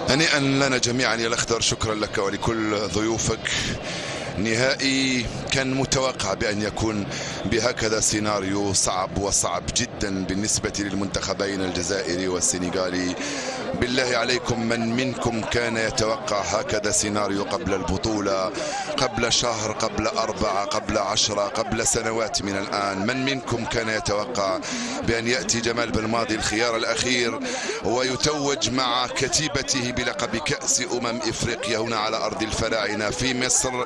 هنيئا لنا جميعا يا الأخضر، شكرا لك ولكل ضيوفك. نهائي كان متوقع بأن يكون بهكذا سيناريو صعب وصعب جدا بالنسبة للمنتخبين الجزائري والسنغالي. بالله عليكم، من منكم كان يتوقع هكذا سيناريو قبل البطولة، قبل شهر، قبل 4، قبل 10، قبل سنوات من الآن؟ من منكم كان يتوقع بأن يأتي جمال بلماضي الخيار الأخير ويتوج مع كتيبته بلقب كأس إفريقيا هنا على أرض الفراعنة في مصر،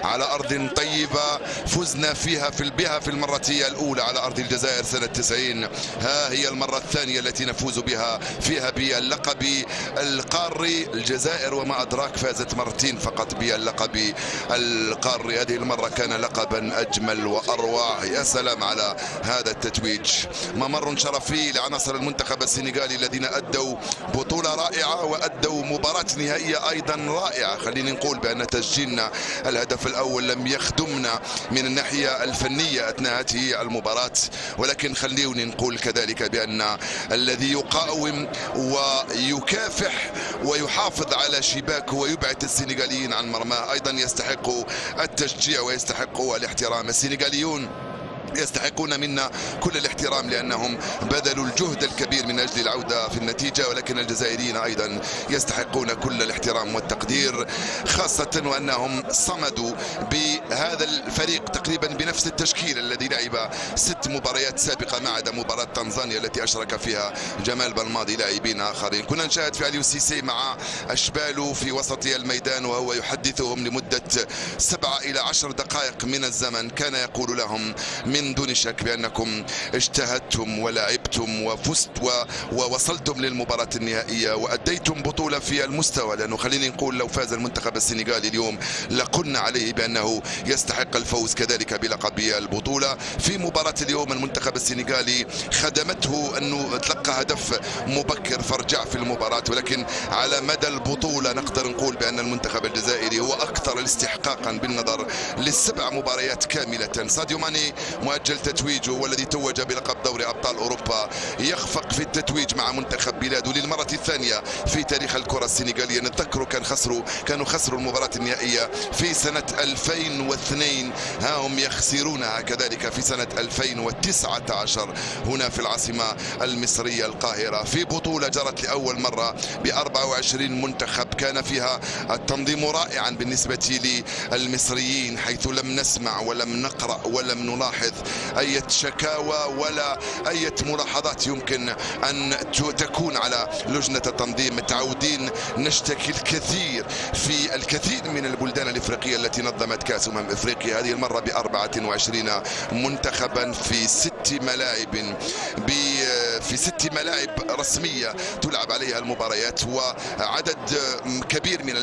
على أرض طيبة فزنا بها في المرة الأولى على أرض الجزائر سنة 90. ها هي المرة الثانية التي نفوز فيها باللقب القاري. الجزائر وما أدراك فازت مرتين فقط باللقب القاري، هذه المرة كان لقبا أجمل وأروع. يا سلام على هذا التتويج، ممر شرفي لعناصر المنتخب السنغالي الذين أدوا بطولة رائعة وأدوا مباراة نهائية أيضا رائعة. خليني نقول بأن تسجيلنا الهدف الأول لم يخدمنا من الناحية الفنية أثناء هذه المباراة، ولكن خليني نقول كذلك بأن الذي يقاوم ويكافح ويحافظ على شباكه ويبعد السنغاليين عن مرماه أيضا يستحق التشجيع ويستحق الاحترام. السنغاليون يستحقون منا كل الاحترام لأنهم بذلوا الجهد الكبير من أجل العودة في النتيجة، ولكن الجزائريين أيضا يستحقون كل الاحترام والتقدير، خاصة وأنهم صمدوا بهذا الفريق تقريبا بنفس التشكيل الذي لعب 6 مباريات سابقة ما عدا مباراة تنزانيا التي أشرك فيها جمال بلماضي لاعبين آخرين. كنا نشاهد في علي سيسي مع أشباله في وسط الميدان وهو يحدثهم لمدة 7 إلى 10 دقائق من الزمن، كان يقول لهم من دون شك بأنكم اجتهدتم ولعبتم وفزت ووصلتم للمباراة النهائية وأديتم بطولة في المستوى، لأنه خليني نقول لو فاز المنتخب السنغالي اليوم لقلنا عليه بأنه يستحق الفوز كذلك بلقب البطولة. في مباراة اليوم المنتخب السنغالي خدمته أنه تلقى هدف مبكر فرجع في المباراة، ولكن على مدى البطولة نقدر نقول بأن المنتخب الجزائري هو أكثر استحقاقا بالنظر ل7 مباريات كاملة. ساديو ماني مؤجل تتويجه والذي توج بلقب دوري أبطال أوروبا يخفق في التتويج مع منتخب بلاده للمرة الثانية في تاريخ الكرة السنغالية. نتذكروا كانوا خسروا المباراة النهائية في سنة 2002، ها هم يخسرونها كذلك في سنة 2019 هنا في العاصمة المصرية القاهرة في بطولة جرت لأول مرة ب24 منتخب، كان فيها التنظيم رائعا بالنسبة للمصريين حيث لم نسمع ولم نقرأ ولم نلاحظ أي شكاوى ولا أي ملاحظات يمكن أن تكون على لجنة التنظيم. متعودين نشتكي في الكثير من البلدان الإفريقية التي نظمت كأس إفريقيا، هذه المرة ب24 منتخبا في 6 ملاعب في 6 ملاعب رسمية تلعب عليها المباريات، وعدد كبير من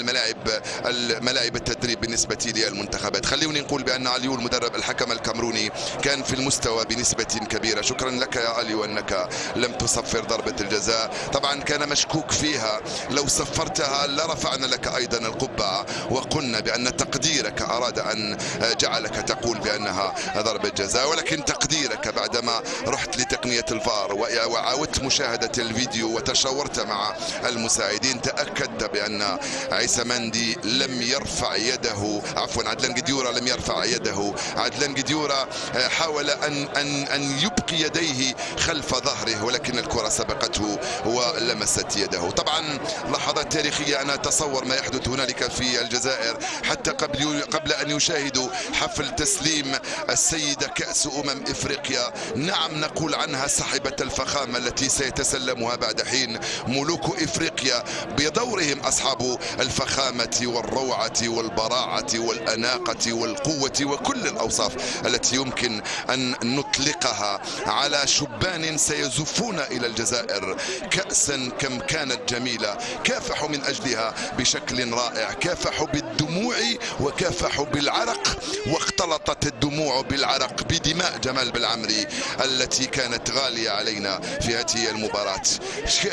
الملاعب التدريب بالنسبة للمنتخبات. خلوني نقول بأن عليو المدرب الحكم الكامروني كان في المستوى بنسبة كبيرة. شكرا لك يا علي أنك لم تصفر ضربة الجزاء، طبعا كان مشكوك فيها، لو صفرتها لرفعنا لك أيضا القبعة وقلنا بأن تقديرك أراد أن جعلك تقول بأنها ضربة جزاء، ولكن تقديرك بعدما رحت لتقنية الفار وعاودت مشاهدة الفيديو وتشاورت مع المساعدين تأكدت بأن عيسى مندي لم يرفع يده، عفوا عدلان قديورة لم يرفع يده. عدلان قديورة حاول أن يبقي يديه خلف ظهره، ولكن الكرة سبقته ولمست يده. طبعا لحظات تاريخية، أنا أتصور ما يحدث هنالك في الجزائر حتى قبل أن يشاهدوا حفل تسليم السيدة كأس إفريقيا، نعم نقول عنها صاحبة الفخامة التي سيتسلمها بعد حين ملوك إفريقيا بدورهم أصحاب الفخامة والروعة والبراعة والأناقة والقوة وكل الأوصاف التي يمكن أن نطلقها على شبان سيزفون إلى الجزائر كأسا كم كانت جميلة. كافحوا من أجلها بشكل رائع، كافحوا بالدموع وكافحوا بالعرق، واختلطت الدموع بالعرق بدماء جمال بالعمري التي كانت غالية علينا في هذه المباراة.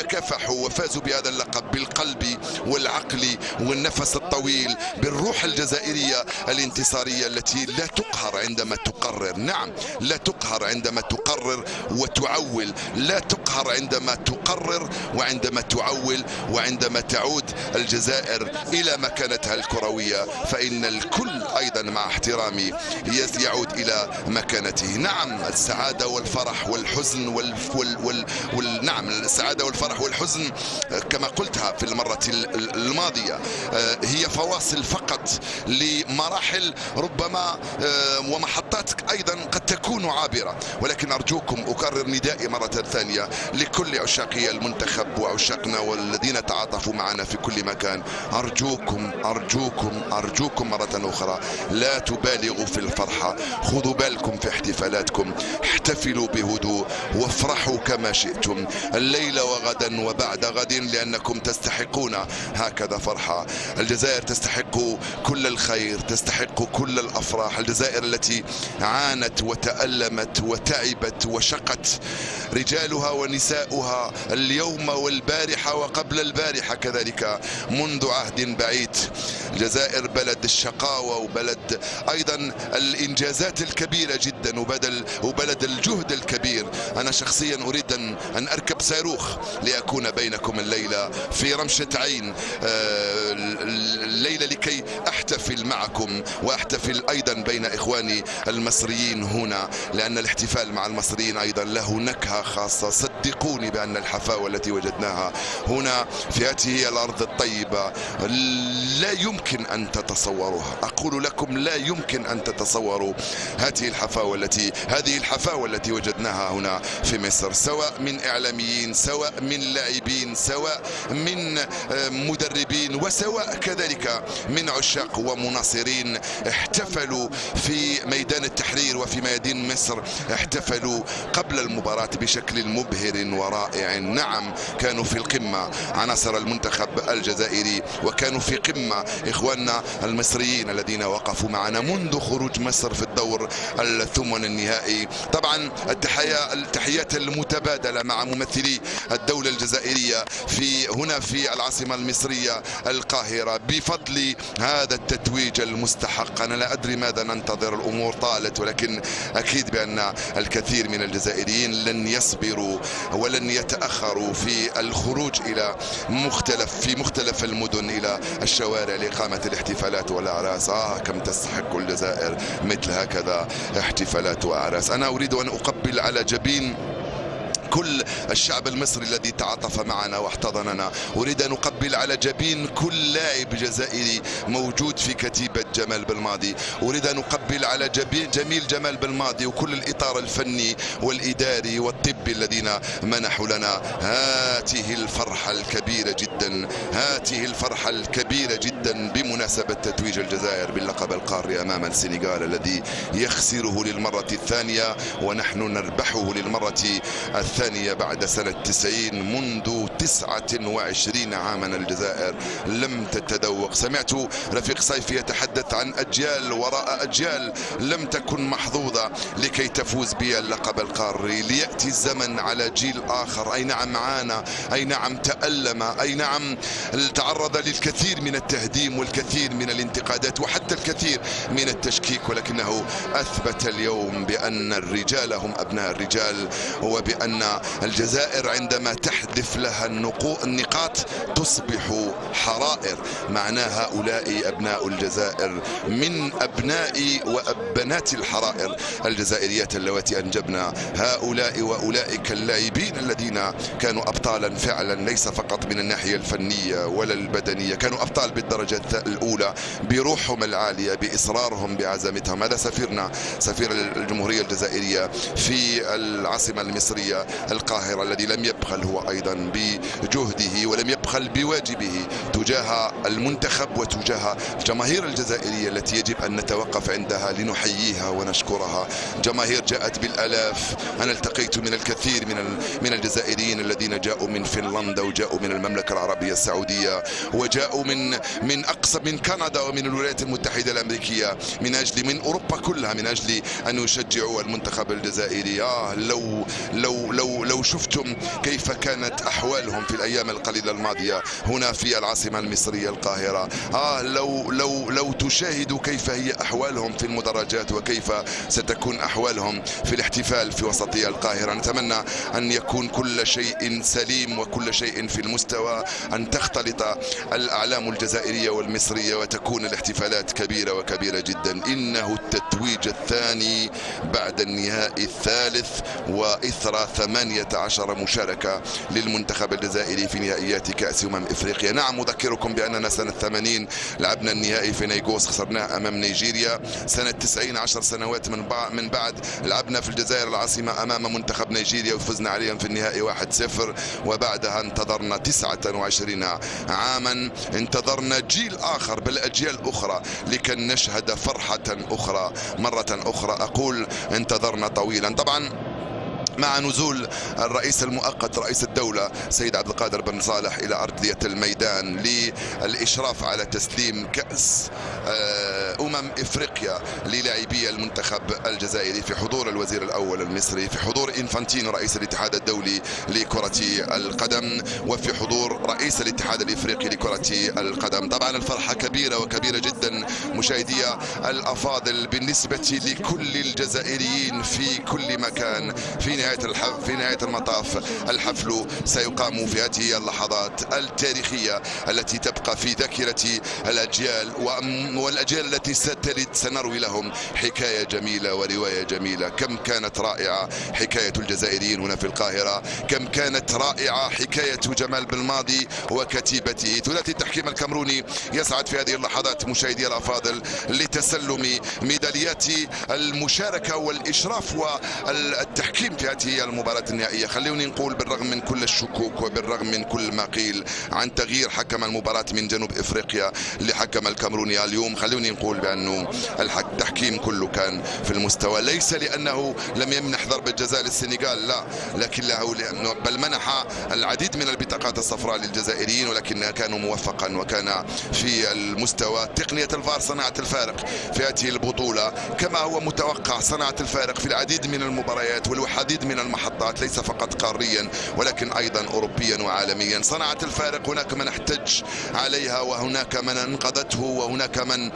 كافحوا وفازوا بهذا اللقب بالقلب والعقل والنفس الطويل، بالروح الجزائرية الانتصارية التي لا تقهر عندما تقرر. نعم نعم، لا تقهر عندما تقرر وتعول، لا تقهر عندما تقرر وعندما تعول. وعندما تعود الجزائر إلى مكانتها الكروية فإن الكل أيضا مع احترامي يعود إلى مكانته. نعم، السعادة والفرح والحزن نعم، السعادة والفرح والحزن كما قلتها في المرة الماضية هي فواصل فقط لمراحل ربما ومحطات أيضا قد تكون عابرة. ولكن أرجوكم أكرر ندائي مرة ثانية لكل عشاقي المنتخب وعشاقنا والذين تعاطفوا معنا في كل مكان، أرجوكم أرجوكم أرجوكم مرة أخرى لا تبالغوا في الفرحة، خذوا بالكم في احتفالاتكم، احتفلوا بهدوء وافرحوا كما شئتم الليلة وغدا وبعد غد، لأنكم تستحقون هكذا فرحة. الجزائر تستحق كل الخير، تستحق كل الأفراح. الجزائر التي عانت وتألمت وتعبت وشقت رجالها ونساؤها اليوم والبارحة وقبل البارحة كذلك منذ عهد بعيد. الجزائر بلد الشقاوة وبلد أيضا الإنجازات الكبيرة جدا وبلد الجهد الكبير. أنا شخصيا أريد أن أركب صاروخ لأكون بينكم الليلة في رمشة عين الليلة لكي أحتفل معكم وأحتفل أيضا بين إخواني المصريين هنا، لأن الاحتفال مع المصريين أيضا له نكهة خاصة. صدقوني بأن الحفاوة التي وجدناها هنا في هذه الأرض الطيبة لا يمكن أن تتصوروها. أقول لكم لا يمكن أن تتصوروا هذه الحفاوة التي وجدناها هنا في مصر، سواء من إعلاميين، سواء من لاعبين، سواء من مدربين، وسواء كذلك من عشاق ومناصرين. احتفلوا في ميدان التحرير وفي ميادين مصر، احتفلوا قبل المباراة بشكل مبهر ورائع. نعم، كانوا في القمة عناصر المنتخب الجزائري، وكانوا في قمة إخواننا المصريين الذين وقفوا معنا منذ خروج مصر في الدور الثمن النهائي. طبعا التحيات المتبادلة مع ممثلي الدولة الجزائرية هنا في العاصمة المصرية القاهرة بفضل هذا التتويج المستحق. أنا لا أدري ماذا ننتظر، الأمور طالت، ولكن أكيد بأن الكثير من الجزائريين لن يصبروا ولن يتأخروا في الخروج إلى مختلف المدن إلى الشوارع لإقامة الاحتفالات والأعراس. كم تستحق الجزائر مثل هكذا احتفالات وأعراس. أنا أريد أن أقبل على جبين كل الشعب المصري الذي تعاطف معنا واحتضننا. أريد أن أقبل على جبين كل لاعب جزائري موجود في كتيبة جمال بالماضي. أريد أن أقبل على جميل جمال بالماضي وكل الإطار الفني والإداري والطبي الذين منحوا لنا هذه الفرحة الكبيرة جدا، هذه الفرحة الكبيرة جدا بمناسبة تتويج الجزائر باللقب القاري أمام السنغال الذي يخسره للمرة الثانية ونحن نربحه للمرة الثانية بعد سنة 90. منذ 29 عاما الجزائر لم تتذوق. سمعت رفيق صيفي يتحدث عن أجيال وراء أجيال لم تكن محظوظة لكي تفوز باللقب القاري. ليأتي الزمن على جيل آخر، أي نعم عانى، أي نعم تألم، أي نعم تعرض للكثير من التهديم والكثير من الانتقادات وحتى الكثير من التشكيك، ولكنه أثبت اليوم بأن الرجال هم أبناء الرجال، وبأن الجزائر عندما تحذف لها النقاط تصبح حرائر. معنى هؤلاء أبناء الجزائر من أبناء وبنات الحرائر الجزائريات اللواتي أنجبنا هؤلاء وأولئك اللاعبين الذين كانوا أبطالا فعلا، ليس فقط من الناحية الفنية ولا البدنية، كانوا أبطال بالدرجة الأولى بروحهم العالية، بإصرارهم، بعزمتهم. هذا سفيرنا، سفير الجمهورية الجزائرية في العاصمة المصرية القاهرة، الذي لم يبخل هو أيضا بجهده ولم يبخل بواجبه تجاه المنتخب وتجاه الجماهير الجزائرية التي يجب أن نتوقف عندها لنحييها ونشكرها. جماهير جاءت بالآلاف. أنا التقيت من الكثير من الجزائريين الذين جاءوا من فنلندا وجاءوا من المملكة العربية السعودية وجاءوا من أقصى من كندا ومن الولايات المتحدة الأمريكية من أوروبا كلها من أجل أن يشجعوا المنتخب الجزائري. لو لو شفتم كيف كانت أحوالهم في الأيام القليلة الماضية هنا في العاصمة المصرية القاهرة، لو تشاهدوا كيف هي أحوالهم في المدرجات وكيف ستكون أحوالهم في الاحتفال في وسطي القاهرة. نتمنى أن يكون كل شيء سليم وكل شيء في المستوى، أن تختلط الأعلام الجزائرية والمصرية وتكون الاحتفالات كبيرة وكبيرة جدا. إنه التتويج الثاني بعد النهائي الثالث وإثر 18 مشاركة للمنتخب الجزائري في نهائيات كأس إفريقيا. نعم، أذكركم بأننا سنة 80 لعبنا النهائي في نيغوس، خسرناه أمام نيجيريا. سنة 90 10 سنوات من بعد لعبنا في الجزائر العاصمة أمام منتخب نيجيريا وفزنا عليهم في النهائي 1-0. وبعدها انتظرنا 29 عاما، انتظرنا جيل آخر بل أجيال أخرى لكي نشهد فرحة أخرى مرة أخرى. أقول انتظرنا طويلا. طبعا مع نزول الرئيس المؤقت رئيس الدولة سيد عبد القادر بن صالح إلى أرضية الميدان للإشراف على تسليم كأس إفريقيا للاعبي المنتخب الجزائري، في حضور الوزير الأول المصري، في حضور إنفانتينو رئيس الاتحاد الدولي لكرة القدم، وفي حضور رئيس الاتحاد الإفريقي لكرة القدم. طبعا الفرحة كبيرة وكبيرة جدا مشاهدي الأفاضل بالنسبة لكل الجزائريين في كل مكان. في نهاية المطاف الحفل سيقام في هذه اللحظات التاريخية التي تبقى في ذاكرة الأجيال والأجيال التي ستلد. سنروي لهم حكاية جميلة ورواية جميلة. كم كانت رائعة حكاية الجزائريين هنا في القاهرة، كم كانت رائعة حكاية جمال بالماضي وكتيبته. ثلاثي التحكيم الكامروني يسعد في هذه اللحظات مشاهدي الأفاضل لتسلم ميداليات المشاركة والإشراف والتحكيم في هذه المباراة النهائية. خلوني نقول بالرغم من كل الشكوك وبالرغم من كل ما قيل عن تغيير حكم المباراة من جنوب افريقيا لحكم الكامروني اليوم، خلوني نقول بأنه التحكيم كله كان في المستوى، ليس لأنه لم يمنح ضربة جزاء للسنغال، لا، لكنه بل منح العديد من البطاقات الصفراء للجزائريين، ولكنها كانوا موفقا وكان في المستوى. تقنية الفار صنعت الفارق في هذه البطولة كما هو متوقع، صنعت الفارق في العديد من المباريات والعديد من المحطات، ليس فقط قاريا ولكن أيضا أوروبيا وعالميا. صنعت الفارق، هناك من احتج عليها وهناك من انقذته وهناك من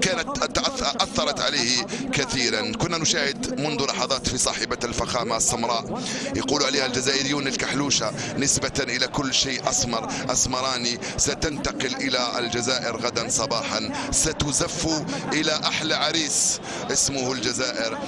كانت أثرت عليه كثيرا. كنا نشاهد منذ لحظات في صاحبة الفخامة السمراء يقول عليها الجزائريون الكحلوشة نسبة إلى كل شيء أسمر أسمراني، ستنتقل إلى الجزائر غدا صباحا، ستزف إلى أحلى عريس اسمه الجزائر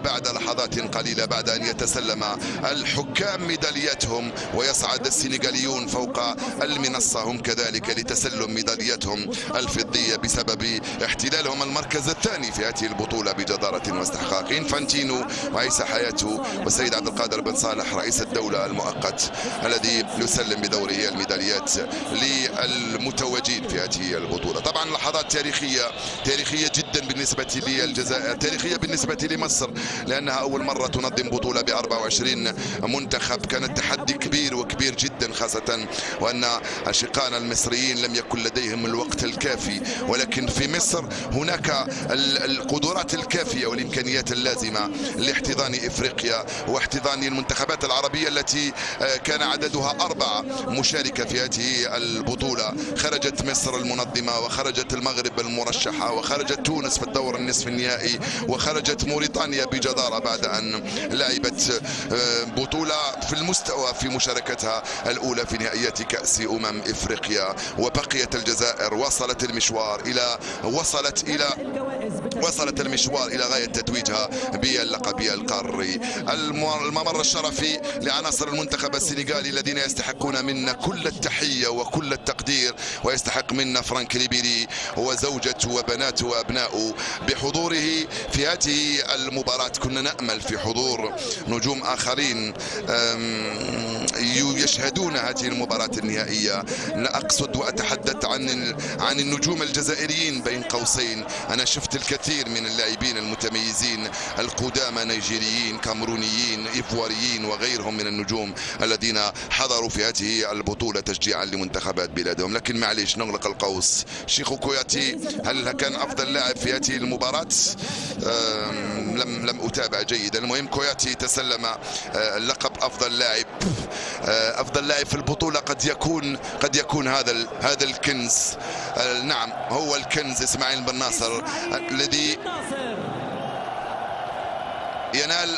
بعد لحظات قليلة، بعد أن يتسلم الحكام ميدالياتهم ويصعد السنغاليون فوق المنصة هم كذلك لتسلم ميدالياتهم الفضية بسبب احتلالهم المركز الثاني في هذه البطولة بجدارة واستحقاق. إنفانتينو وعيسى حياته والسيد عبد القادر بن صالح رئيس الدولة المؤقت الذي يسلم بدوره الميداليات للمتوجين في هذه البطولة. طبعا لحظات تاريخية جدا بالنسبة للجزائر، تاريخية بالنسبة لمصر، لأنها أول مرة تنظم بطولة ب24 منتخب. كان تحدي كبير وكبير جدا، خاصة وأن أشقائنا المصريين لم يكن لديهم الوقت الكافي، ولكن في مصر هناك القدرات الكافية والإمكانيات اللازمة لاحتضان إفريقيا واحتضان المنتخبات العربية التي كان عددها 4 مشاركة في هذه البطولة. خرجت مصر المنظمة، وخرجت المغرب المرشحة، وخرجت تونس في الدور النصف النهائي، وخرجت موريتانيا بجدارة بعد أن لعبت بطولة في المستوى في مشاركتها الأولى في نهائيات كأس إفريقيا. وبقيت الجزائر وصلت المشوار إلى غاية تتويجها باللقب القاري. الممر الشرفي لعناصر المنتخب السنغالي الذين يستحقون منا كل التحية وكل التقدير، ويستحق منا فرانك ريبيري وزوجته وبناته وأبنائه بحضوره في هذه المباراة. كنا نأمل في حضور نجوم آخرين يشهدون هذه المباراة النهائية. لا أقصد وأتحدث عن النجوم الجزائريين بين قوسين. أنا شفت الكثير من اللاعبين المتميزين القدامى، نيجيريين، كامرونيين، إيفواريين وغيرهم من النجوم الذين حضروا في هذه البطولة تشجيعا لمنتخبات بلادهم. لكن معليش نغلق القوس، شيخو كوياتي هل كان أفضل لاعب في هذه المباراة؟ لم أتابع جيدا. المهم كوياتي تسلم لقب أفضل لاعب. أفضل لاعب في البطولة قد يكون هذا الكنز. نعم هو الكنز إسماعيل بن ناصر الذي ينال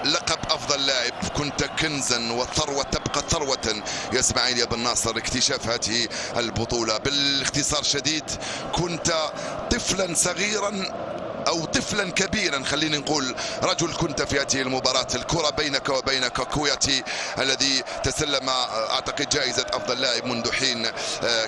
لقب أفضل لاعب. كنت كنزا وثروة تبقى ثروة يا إسماعيل يا بن ناصر. اكتشاف هذه البطولة بالاختصار شديد، كنت طفلا صغيرا أو طفلا كبيرا، خلينا نقول رجل كنت في هذه المباراة. الكرة بينك وبين كوياتي الذي تسلم أعتقد جائزة أفضل لاعب منذ حين،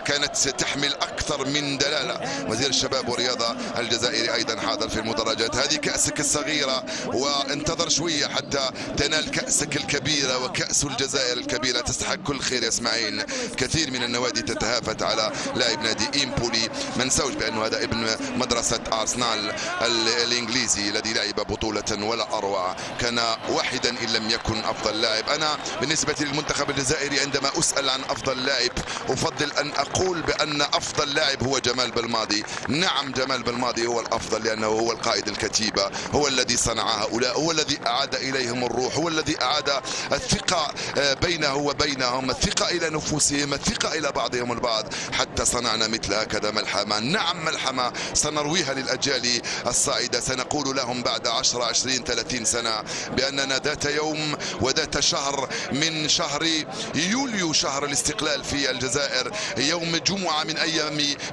كانت تحمل أكثر من دلالة. وزير الشباب والرياضة الجزائري أيضا حاضر في المدرجات. هذه كأسك الصغيرة، وانتظر شوية حتى تنال كأسك الكبيرة وكأس الجزائر الكبيرة. تستحق كل خير يا إسماعيل. كثير من النوادي تتهافت على لاعب نادي إمبولي، ما نساوش بأنه هذا ابن مدرسة أرسنال الانجليزي الذي لعب بطولة ولا اروع، كان واحدا ان لم يكن افضل لاعب. انا بالنسبة للمنتخب الجزائري عندما اسأل عن افضل لاعب افضل ان اقول بان افضل لاعب هو جمال بلماضي. نعم جمال بلماضي هو الافضل لانه هو القائد الكتيبة، هو الذي صنع هؤلاء، هو الذي اعاد اليهم الروح، هو الذي اعاد الثقة بينه وبينهم، الثقة الى نفوسهم، الثقة الى بعضهم البعض، حتى صنعنا مثل هكذا ملحمة. نعم ملحمة سنرويها للاجيال الصاعدة. سنقول لهم بعد 10 20 30 سنة بأننا ذات يوم وذات شهر من شهر يوليو، شهر الاستقلال في الجزائر، يوم جمعة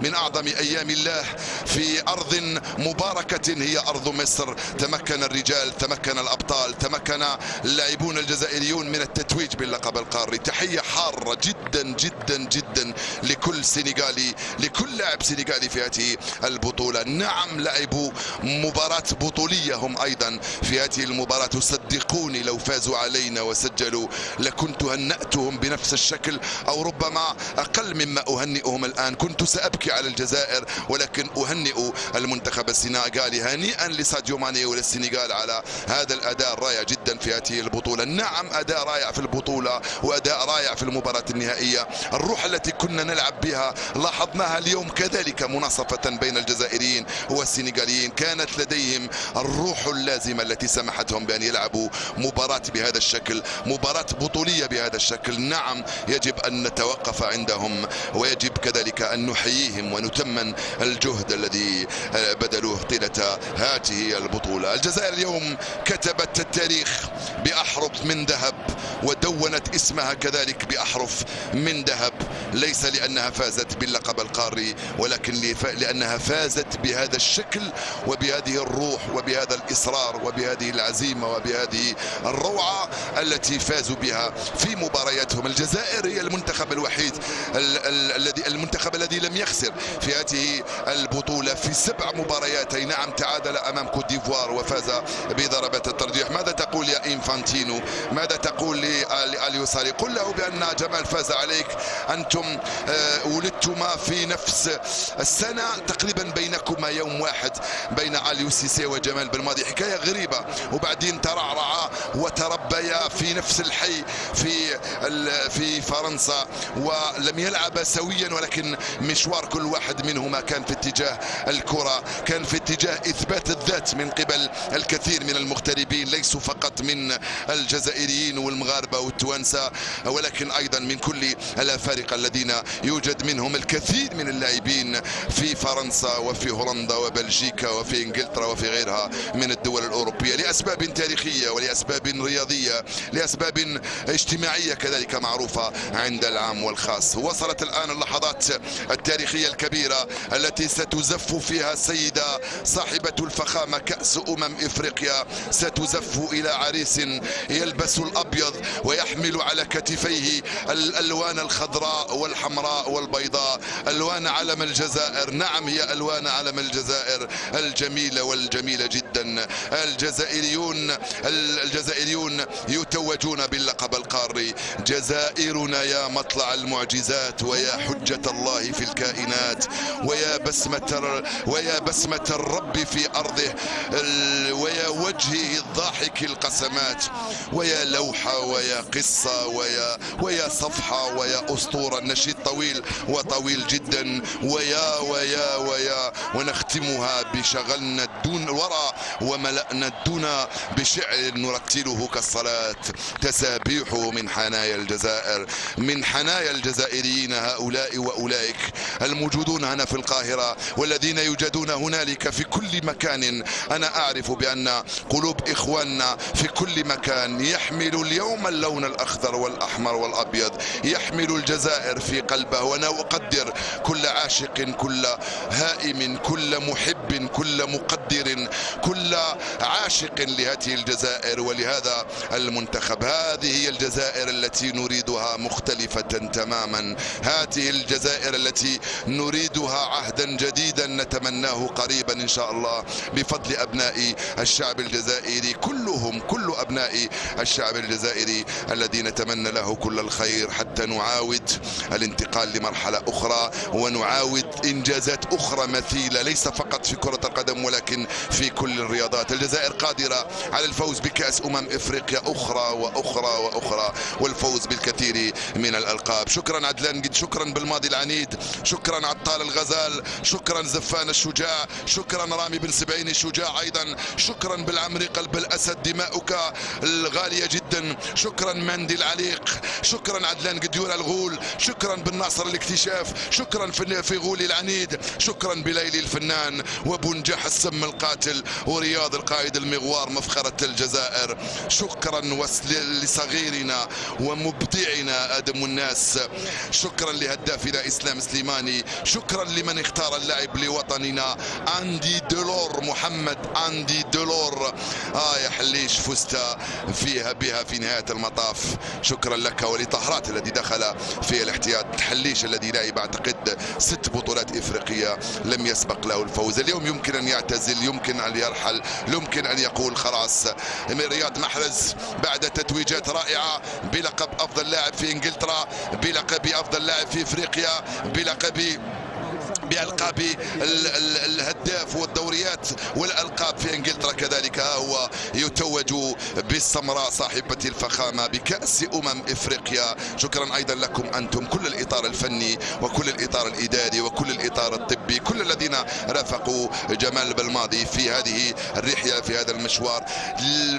من أعظم أيام الله في أرض مباركة هي أرض مصر. تمكن الرجال، تمكن الأبطال، تمكن اللاعبون الجزائريون من التتويج باللقب القاري. تحية حارة جدا جدا جدا لكل سنغالي، لكل لاعب سنغالي في هذه البطولة. نعم لعبوا مباراة بطولية هم أيضا في هذه المباراة. صدقوني لو فازوا علينا وسجلوا لكنت هنأتهم بنفس الشكل أو ربما أقل مما أهنئهم الآن. كنت سأبكي على الجزائر ولكن أهنئ المنتخب السنغالي. هنيئا لساديو ماني وللسنغال على هذا الأداء الرائع جدا في هذه البطولة. نعم أداء رائع في البطولة وأداء رائع في المباراة النهائية. الروح التي كنا نلعب بها لاحظناها اليوم كذلك مناصفة بين الجزائريين والسنغاليين. كانت لديهم الروح اللازمة التي سمحتهم بأن يلعبوا مباراة بهذا الشكل، مباراة بطولية بهذا الشكل. نعم يجب أن نتوقف عندهم ويجب كذلك أن نحييهم ونتمن الجهد الذي بذلوه طيلة هذه البطولة. الجزائر اليوم كتبت التاريخ بأحرف من ذهب ودونت اسمها كذلك بأحرف من ذهب، ليس لأنها فازت باللقب القاري ولكن لأنها فازت بهذا الشكل وبهذه الروح وبهذا الإصرار وبهذه العزيمة وبهذه الروعة التي فازوا بها في مبارياتهم. الجزائر هي المنتخب الوحيد المنتخب الذي لم يخسر في هذه البطولة في 7 مباريات. نعم تعادل أمام كوت ديفوار وفاز بضربة الترجيح. ماذا تقول يا إنفانتينو؟ ماذا تقول لأليو ساري؟ قل له بأن جمال فاز عليك، أنتم ولدتما في نفس السنة تقريبا، بينكما يوم واحد بين أليو سيسي وجمال بلماضي. حكاية غريبة. وبعدين ترعرعا وتربيا في نفس الحي في فرنسا ولم يلعبا سويا، ولكن مشوار كل واحد منهما كان في اتجاه الكرة، كان في اتجاه إثبات الذات من قبل الكثير من المغتربين، ليسوا فقط من الجزائريين والمغاربة والتوانسة ولكن أيضا من كل الأفارقة الذين يوجد منهم الكثير من اللاعبين في فرنسا وفي هولندا وبلجيكا وفي انجلترا وفي غيرها من الدول الأوروبية، لأسباب تاريخية ولأسباب رياضية، لأسباب اجتماعية كذلك معروفة عند العام والخاص. وصلت الآن اللحظات التاريخية الكبيرة التي ستزف فيها السيدة صاحبة الفخامة كأس إفريقيا، ستزف إلى عريس يلبس الأبيض ويحمل على كتفيه الألوان الخضراء والحمراء والبيضاء، ألوان علم الجزائر. نعم هي ألوان علم الجزائر الجميلة والجميلة جدا. الجزائريون يتوجون باللقب القاري. جزائرنا يا مطلع المعجزات ويا حجة الله في الكائنات ويا بسمة الرب في أرضه ويا وجهه الضاحك القصير رسمات ويا لوحة ويا قصة ويا صفحة ويا أسطورة. النشيد طويل وطويل جدا، ويا ونختمها بشغلنا الدون الورى وملأنا الدنا بشعر نرتله كالصلاة. تسابيح من حنايا الجزائر، من حنايا الجزائريين هؤلاء وأولئك الموجودون هنا في القاهرة والذين يوجدون هنالك في كل مكان. أنا أعرف بأن قلوب إخواننا في كل مكان يحمل اليوم اللون الأخضر والأحمر والأبيض، يحمل الجزائر في قلبه. وأنا أقدر كل عاشق، كل هائم، كل محب، كل مقدر، كل عاشق لهذه الجزائر ولهذا المنتخب. هذه هي الجزائر التي نريدها مختلفة تماما، هذه الجزائر التي نريدها عهدا جديدا نتمناه قريبا إن شاء الله بفضل أبناء الشعب الجزائري كلهم، كل أبناء الشعب الجزائري الذي نتمنى له كل الخير حتى نعاود الانتقال لمرحلة أخرى ونعاود إنجازات أخرى مثيلة، ليس فقط في كرة القدم ولكن في كل الرياضات. الجزائر قادرة على الفوز بكأس إفريقيا أخرى وأخرى وأخرى والفوز بالكثير من الألقاب. شكرا عدلان قد، شكرا بالماضي العنيد، شكرا عطال الغزال، شكرا زفان الشجاع، شكرا رامي بن سبعين الشجاع أيضا، شكرا بالعمري قلب الأسد دماؤك الغالية جدا، شكرا مندي العليق، شكرا عدلان قديور الغول، شكرا بالناصر الاكتشاف، شكرا في غولي العنيد، شكرا بليلي الفنان وبنجح السم القاتل ورياض القائد المغوار مفخرة الجزائر. شكرا لصغيرنا ومبدعنا آدم الناس، شكرا لهدافنا إسلام سليماني، شكرا لمن اختار اللاعب لوطننا أندي دلور محمد أندي دلور. يا حليش فزت بها في نهاية المطاف. شكرا لك ولطهرات الذي دخل في الاحتياط، حليش الذي لعب أعتقد 6 بطولات إفريقية لم يسبق له الفوز. اليوم يمكن أن يعتزل، يمكن أن يرحل، يمكن أن يقول خلاص. رياض محرز بعد تتويجات رائعة بلقب أفضل لاعب في إنجلترا، بلقب أفضل لاعب في إفريقيا، بألقاب الهداف والدوريات والألقاب في إنجلترا كذلك، هو يتوج بالسمراء صاحبة الفخامة بكأس إفريقيا. شكرا أيضا لكم أنتم كل الإطار الفني وكل الإطار الإداري وكل الإطار الطبي، كل الذين رافقوا جمال بالماضي في هذه الرحلة في هذا المشوار.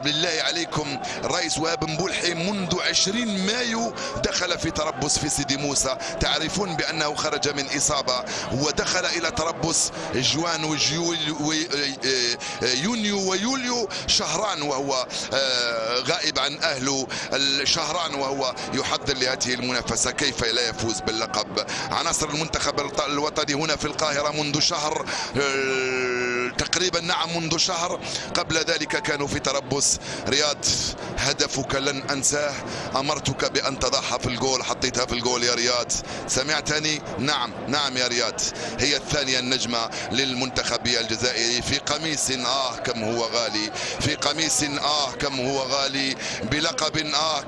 بالله عليكم الرئيس وهاب مبولحي منذ 20 مايو دخل في تربص في سيدي موسى، تعرفون بأنه خرج من إصابة ودخل إلى تربص جوان يونيو ويوليو، شهران وهو غائب عن أهله، شهران وهو يحضر لهذه المنافسة. كيف لا يفوز باللقب؟ عناصر المنتخب الوطني هنا في القاهرة منذ شهر تقريبا، نعم منذ شهر، قبل ذلك كانوا في تربص. رياض هدفك لن أنساه، أمرتك بأن تضعها في الجول، حطيتها في الجول يا رياض، سمعتني؟ نعم يا رياض، هي الثانية النجمة للمنتخب الجزائري في قميص كم هو غالي، في قميص كم هو غالي، بلقب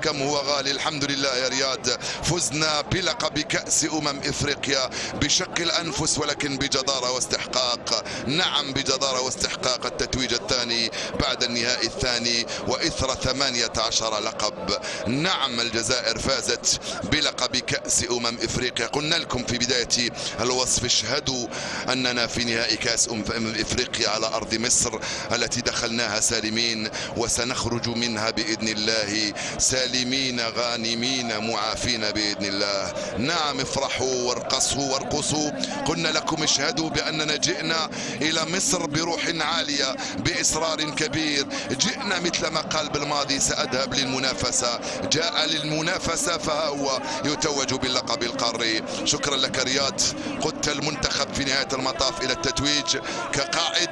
كم هو غالي. الحمد لله يا رياض، فزنا بلقب كأس إفريقيا بشق الأنفس ولكن بجدارة واستحقاق. نعم بجدارة واستحقاق، التتويج الثاني بعد النهائي الثاني وإثر 18 لقب. نعم الجزائر فازت بلقب كأس إفريقيا. قلنا لكم في بداية الوصف اشهدوا أننا في نهائي كأس إفريقيا على أرض مصر التي دخلناها سالمين وسنخرج منها بإذن الله سالمين غانمين معافين بإذن الله. نعم افرحوا وارقصوا. قلنا لكم اشهدوا بأننا جئنا إلى مصر بروح عالية بإصرار كبير، جئنا مثل ما قال بالماضي سأذهب للمنافسة، جاء للمنافسة فهو يتوج باللقب القاري. شكرا لك رياض، قدت المنتخب في نهاية المطاف إلى التتويج كقائد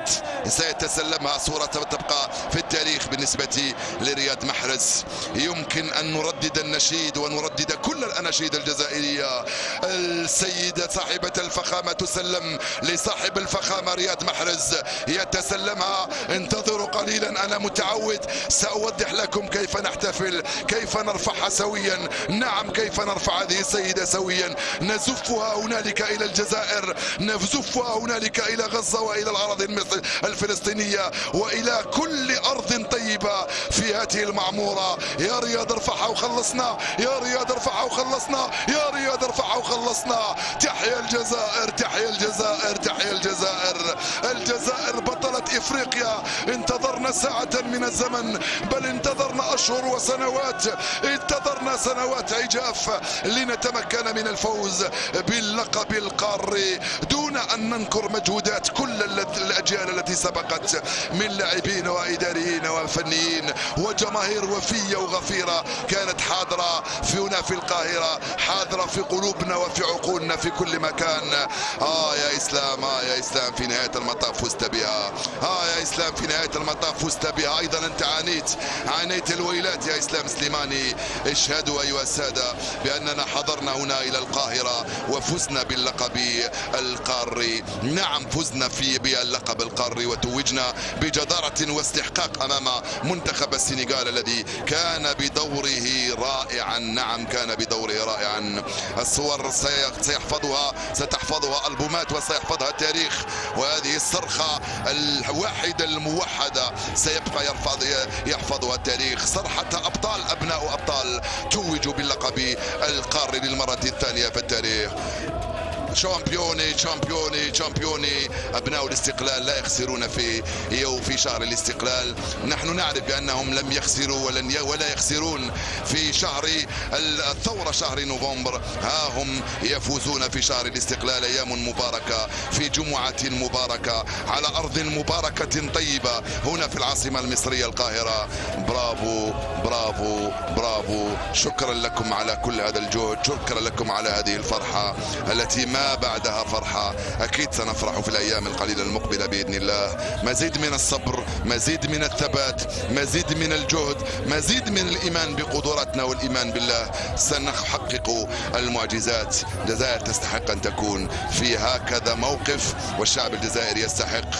سيتسلمها صورة تبقى في التاريخ بالنسبة لرياض محرز. يمكن أن نردد النشيد ونردد كل الأناشيد الجزائرية. السيدة صاحبة الفخامة تسلم لصاحب الفخامة رياض محرز، الفوز يتسلمها. انتظروا قليلا، أنا متعود، سأوضح لكم كيف نحتفل، كيف نرفعها سويا. نعم، كيف نرفع هذه السيدة سويا. نزفها هنالك إلى الجزائر، نزفها هنالك إلى غزة وإلى الأراضي الفلسطينية وإلى كل أرض طيبة في هذه المعمورة. يا رياض ارفعها وخلصنا، يا رياض ارفعها وخلصنا، يا رياض ارفعها وخلصنا. تحيا الجزائر، تحيا الجزائر، تحيا الجزائر. الجزائر بطلة إفريقيا. انتظرنا ساعة من الزمن، بل انتظرنا أشهر وسنوات، انتظرنا سنوات عجاف لنتمكن من الفوز باللقب القاري دون أن ننكر مجهودات كل الأجيال التي سبقت من لاعبين وإداريين وفنيين وجماهير وفية وغفيرة كانت حاضرة هنا في القاهرة، حاضرة في قلوبنا وفي عقولنا في كل مكان. يا إسلام، يا إسلام، في نهاية المطاف فزت بها. يا إسلام، في نهاية المطاف فزت بها. أيضا أنت عانيت الويلات يا إسلام سليماني. اشهدوا أيها السادة بأننا حضرنا هنا إلى القاهرة وفزنا باللقب القاري. نعم، فزنا باللقب القاري وتوجنا بجدارة واستحقاق أمام منتخب السنغال الذي كان بدوره رائعا. نعم، كان بدوره رائعا. الصور ستحفظها ألبومات وسيحفظها التاريخ، وهذه الصرخة الواحدة الموحدة سيبقى يحفظها التاريخ. صرحة أبطال، أبناء أبطال توجوا باللقب القاري للمرة الثانية في التاريخ. شامبيوني شامبيوني شامبيوني. أبناء الاستقلال لا يخسرون في شهر الاستقلال. نحن نعرف بأنهم لم يخسروا ولا يخسرون في شهر الثورة، شهر نوفمبر. ها هم يفوزون في شهر الاستقلال. أيام مباركة في جمعة مباركة على أرض مباركة طيبة هنا في العاصمة المصرية القاهرة. برافو برافو برافو. شكرا لكم على كل هذا الجهد، شكرا لكم على هذه الفرحة التي ما بعدها فرحة. أكيد سنفرح في الأيام القليلة المقبلة بإذن الله. مزيد من الصبر، مزيد من الثبات، مزيد من الجهد، مزيد من الإيمان بقدراتنا والإيمان بالله. سنحقق المعجزات. الجزائر تستحق أن تكون في هكذا موقف، والشعب الجزائري يستحق.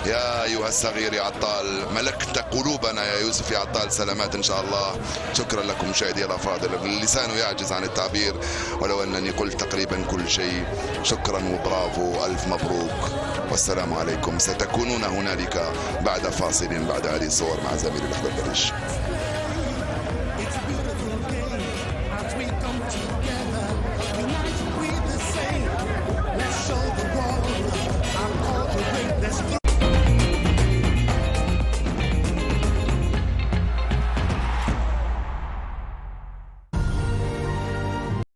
يا أيها الصغير يا عطال، ملكت قلوبنا يا يوسف يا عطال. سلامات إن شاء الله. شكرا لكم مشاهدي الأفاضل. اللسان يعجز عن التعبير ولو أنني قلت تقريبا كل شيء. شكرا وبرافو، ألف مبروك والسلام عليكم. ستكونون هنالك بعد فاصل بعد هذه الصور مع زميلي الأحمد البريش.